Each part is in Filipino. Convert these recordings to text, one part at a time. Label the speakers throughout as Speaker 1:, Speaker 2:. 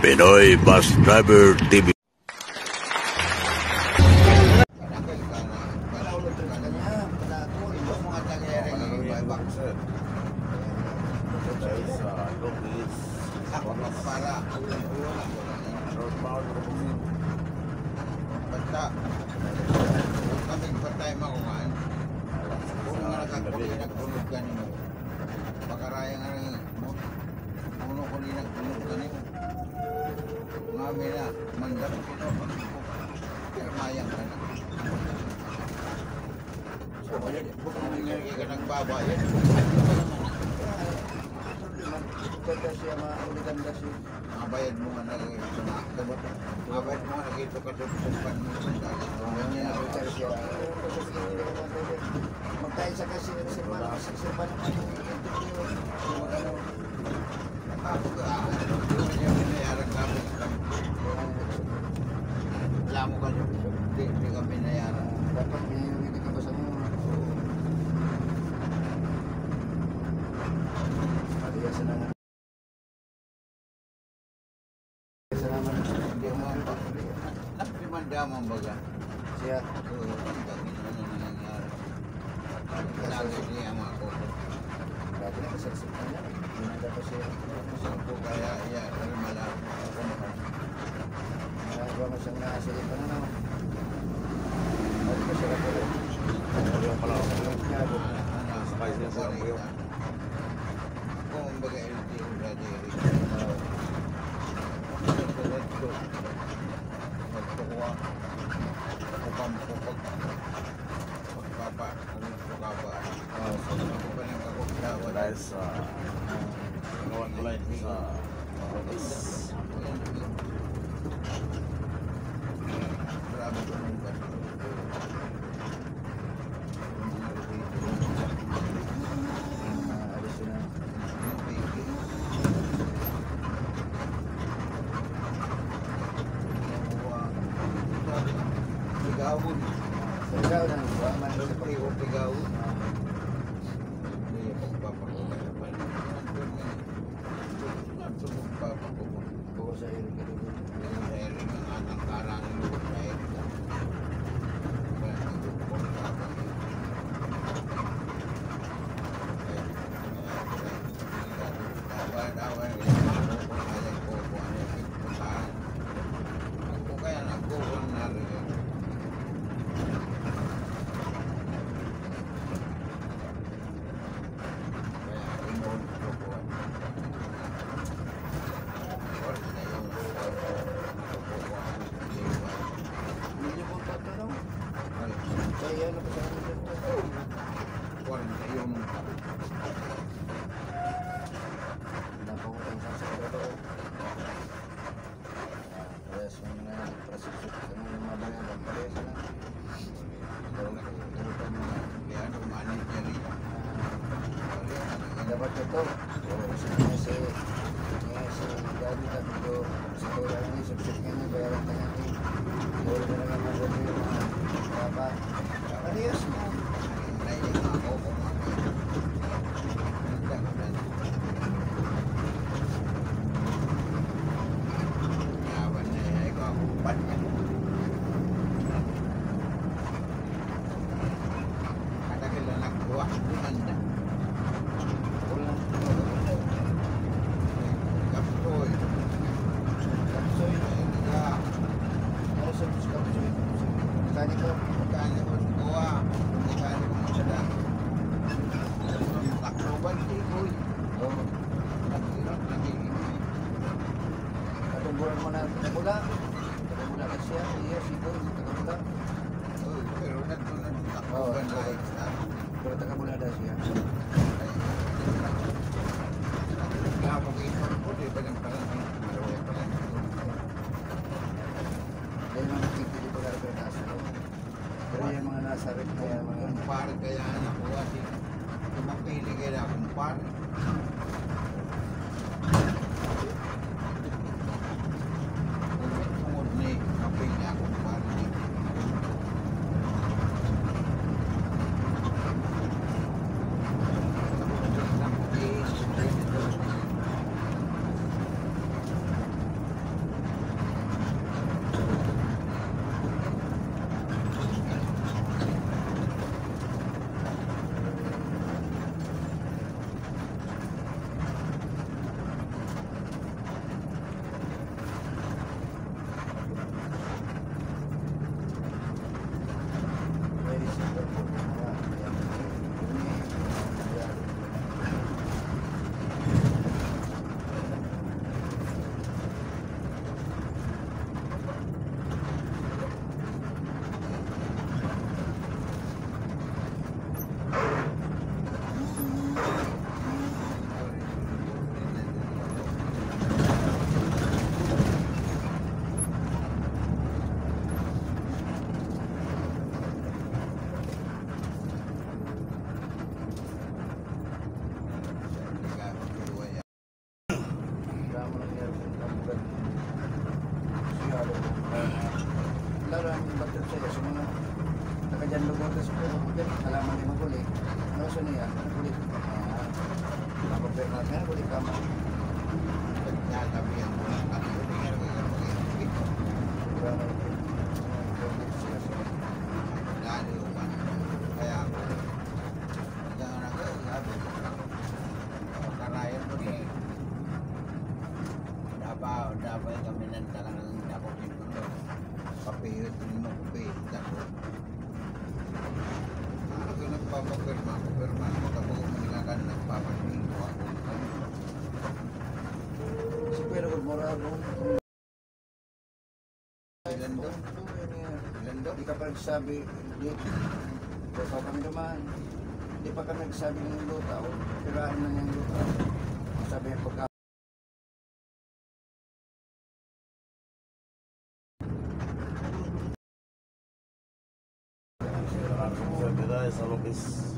Speaker 1: Pinoy Bus Driver TV.
Speaker 2: Bayad mo nga na bayad mo nga ito ka doon sa magkain sa kasi sa paano alam mo ka hindi ka binayaran dapat hindi ka ba sa mga sa naman damang baga siya lagi niya mga koto lagi na kasaksik na niya hindi na siya sampo kaya iya pero malaki nagawa mo siyang nakasilip pa na naman hindi pa siya kapalo ayaw pala spice niya sa mga yung kung baga LTO brady
Speaker 3: guys, kawan ko lang sa dapat ito si Gabi tapi ito sa tulang ini subscribe niya bayaran ka natin puro na lang ang mga baba adios mo Pero kung alaman niya magulit, ano sa niya, magulit. Napapirma niya, magulit ka mo.
Speaker 2: Nagtatabihan mo lang kami. Hindi nga naman yung mag-ibig. Lalo yung man. Kaya ako, hanggang anak ko, sabi ko, karayan mo niya. Dapat kami nang talagang dapat pinto. Papihit mo, papihit ako. Ako nagpapapirma, kapag umilakan nagpapapirma ako.
Speaker 3: Si Pero Morado,
Speaker 2: Ilan doon?
Speaker 3: hindi ka pa nagsabi, hindi pa kami naman, hindi pa kami nagsabi ng luta o piraan na niyang luta. Sabi yung pagka
Speaker 1: Esa Lopez.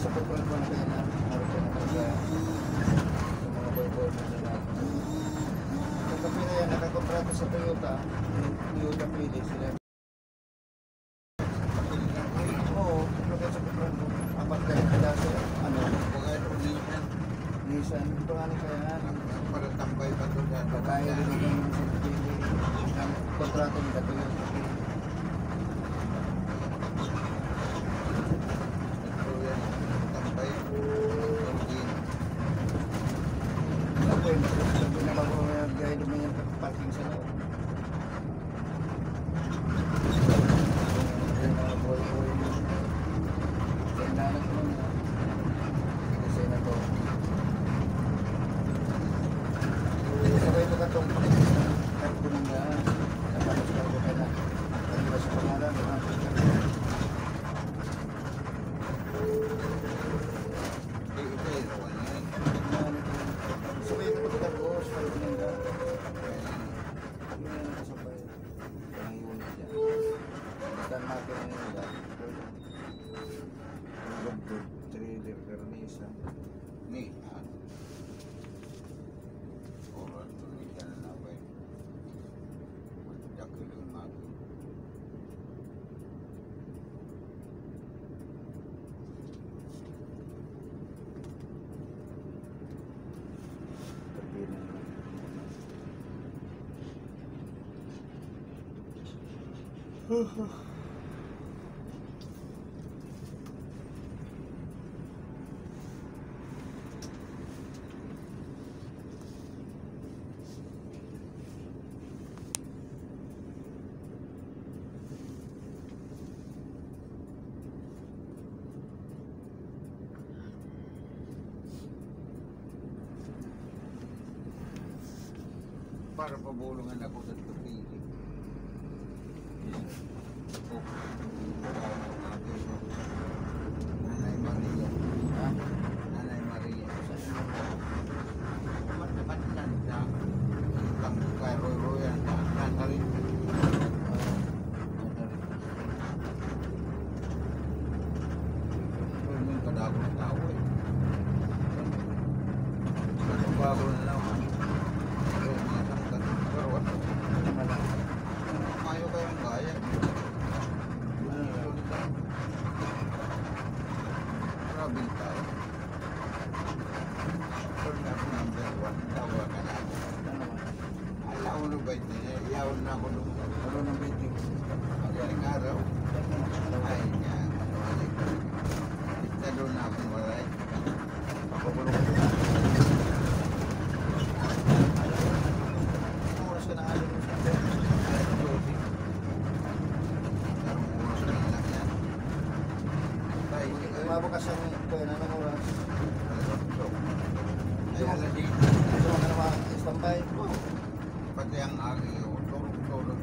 Speaker 3: sa Kuwan na kaya na. Marito na kaya sa mga boy-boy na nila. Ang kape na yan, nakakontrato sa Toyota. Toyota pili sila. Oo, kaya sa kontrato. Apat kayo pala sa ano, Nissan. Ito nga ni kaya
Speaker 2: Para tambay pa doon sa
Speaker 3: kaya rin yung sa pili. Ang kontrato nila Toyota pili.
Speaker 2: tambay
Speaker 3: Ako yun, sabi na bago gaya naman yung parking sa loob. Yung mga boy-boy. Kailangan ko na. Kasi na to. Sabay ito ka itong karto ng daan. Tapos karto ka na. Kanila sa pangalan. Sabay ito ka karto. Sabay ito ng daan. Sabay. Ang unit dyan. Basta natin ang nila.
Speaker 2: Good trailer pero ni isa ni orang tu ni kan apa dak kelung mak para pabulungan ako sa tubig. Nanay Maria. Ha? Nanay Maria. Matapatan na. Lang kay Roy ang tatali. May kadago na tao eh. Bago na lang. Ayaw kayong gaya. Grabe tayo. Pero na ako number 1. Tawa ka na ako. Ayaw na ba ito? Ayaw na ako nung
Speaker 3: Ano ng meeting?
Speaker 2: magaling araw. Ay nga. Ito doon na akong walay.
Speaker 3: Papakulong ko na. Anong oras ka na alam mo sa atin? Mabukas ang kuya na ng oras.
Speaker 2: Ay, alas dito.
Speaker 3: Gusto mo ka naman standby?
Speaker 2: Pati ang agi, turog-turog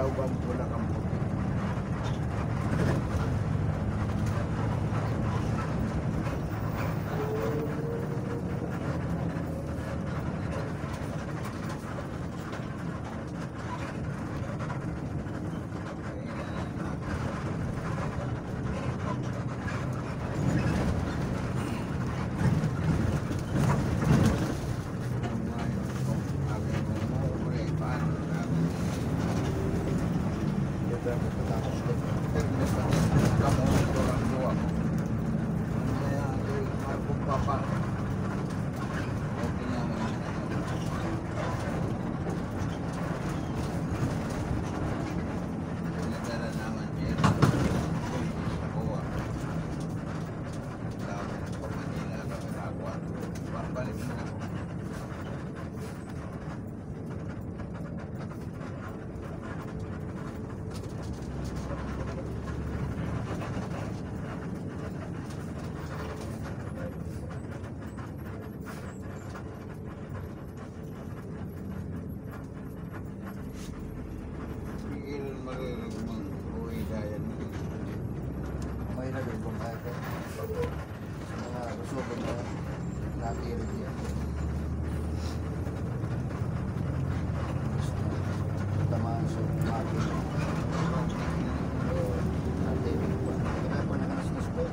Speaker 2: uban pula kampung.
Speaker 3: May nagay kung kaya ko. Sa mga resolve na nakikinig yan. Tamaan sa makin. Nakikinig pa. Kaya pa nakanas po.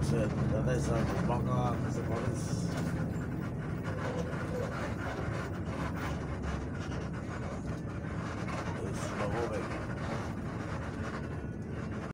Speaker 1: Sa tatay sa baka sa Paris.